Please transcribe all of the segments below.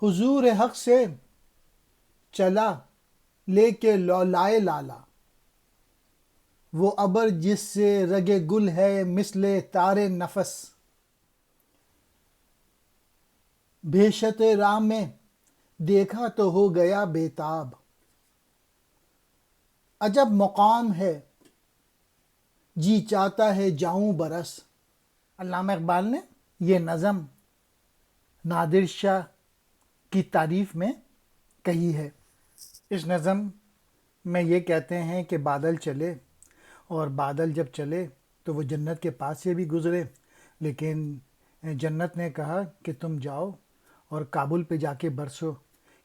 حضور حق سے چلا لے کے لولائے لالا، وہ ابر جس سے رگ گل ہے مثل تار نفس، بھیشت راہ میں دیکھا تو ہو گیا بےتاب، عجب مقام ہے جی چاہتا ہے جاؤں برس۔ علامہ اقبال نے یہ نظم نادر شاہ کی تعریف میں کہی ہے۔ اس نظم میں یہ کہتے ہیں کہ بادل چلے، اور بادل جب چلے تو وہ جنت کے پاس سے بھی گزرے، لیکن جنت نے کہا کہ تم جاؤ اور کابل پہ جا کے برسو،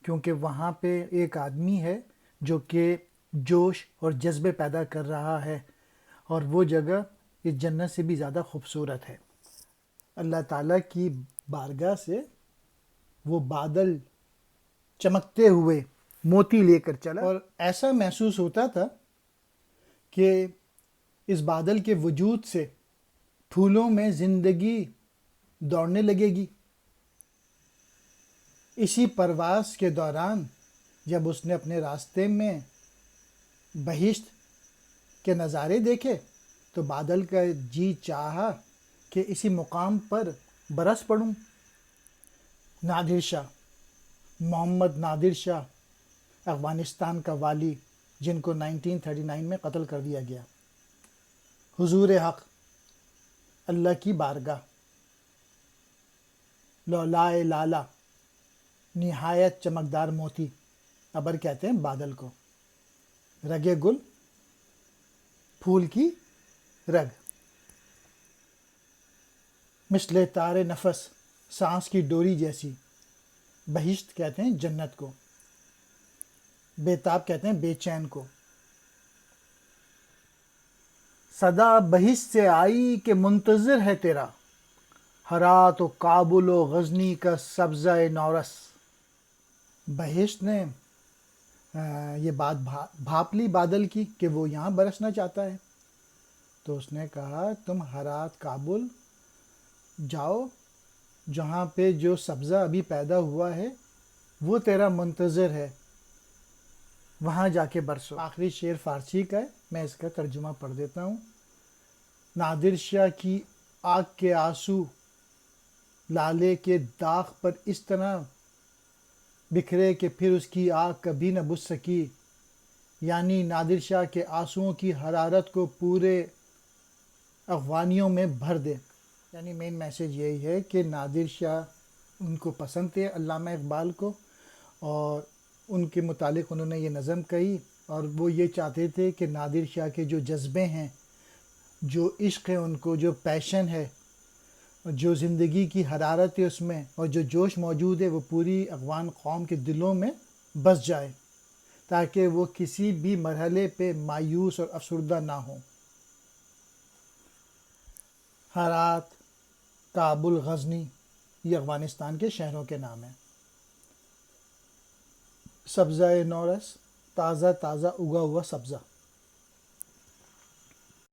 کیونکہ وہاں پہ ایک آدمی ہے جو کہ جوش اور جذبے پیدا کر رہا ہے، اور وہ جگہ اس جنت سے بھی زیادہ خوبصورت ہے۔ اللہ تعالیٰ کی بارگاہ سے وہ بادل چمکتے ہوئے موتی لے کر چلا، اور ایسا محسوس ہوتا تھا کہ اس بادل کے وجود سے پھولوں میں زندگی دوڑنے لگے گی۔ اسی پرواز کے دوران جب اس نے اپنے راستے میں بہشت کے نظارے دیکھے تو بادل کا جی چاہا کہ اسی مقام پر برس پڑوں۔ نادر شاہ، محمد نادر شاہ، افغانستان کا والی، جن کو 1939 میں قتل کر دیا گیا۔ حضور حق اللہ کی بارگاہ، لولائے لالا، نہایت چمکدار موتی، ابر کہتے ہیں بادل کو، رگ گل، پھول کی رگ، مثل تار نفس، سانس کی ڈوری جیسی، بہشت کہتے ہیں جنت کو، بےتاب کہتے ہیں بے چین کو۔ صدا بہشت سے آئی کہ منتظر ہے تیرا، ہرات و کابل و غزنی کا سبزہ نورس۔ بہشت نے یہ بات بھاپ لی بادل کی کہ وہ یہاں برسنا چاہتا ہے، تو اس نے کہا تم ہرات کابل جاؤ، جہاں پہ جو سبزہ ابھی پیدا ہوا ہے وہ تیرا منتظر ہے، وہاں جا کے برسو۔ آخری شعر فارسی کا ہے، میں اس کا ترجمہ پڑھ دیتا ہوں۔ نادر شاہ کی آگ کے آنسو لالے کے داغ پر اس طرح بکھرے کہ پھر اس کی آگ کبھی نہ بجھ سکی، یعنی نادر شاہ کے آنسوؤں کی حرارت کو پورے افغانیوں میں بھر دے۔ یعنی مین میسیج یہی ہے کہ نادر شاہ ان کو پسند تھے، علامہ اقبال کو، اور ان کے متعلق انہوں نے یہ نظم کہی، اور وہ یہ چاہتے تھے کہ نادر شاہ کے جو جذبے ہیں، جو عشق ہے ان کو، جو پیشن ہے، جو زندگی کی حرارت ہے اس میں، اور جو جوش موجود ہے، وہ پوری افغان قوم کے دلوں میں بس جائے، تاکہ وہ کسی بھی مرحلے پہ مایوس اور افسردہ نہ ہوں۔ ہرات، کابل، غزنی، یہ افغانستان کے شہروں کے نام ہیں۔ سبزہ نورس، تازہ تازہ اگا ہوا سبزہ۔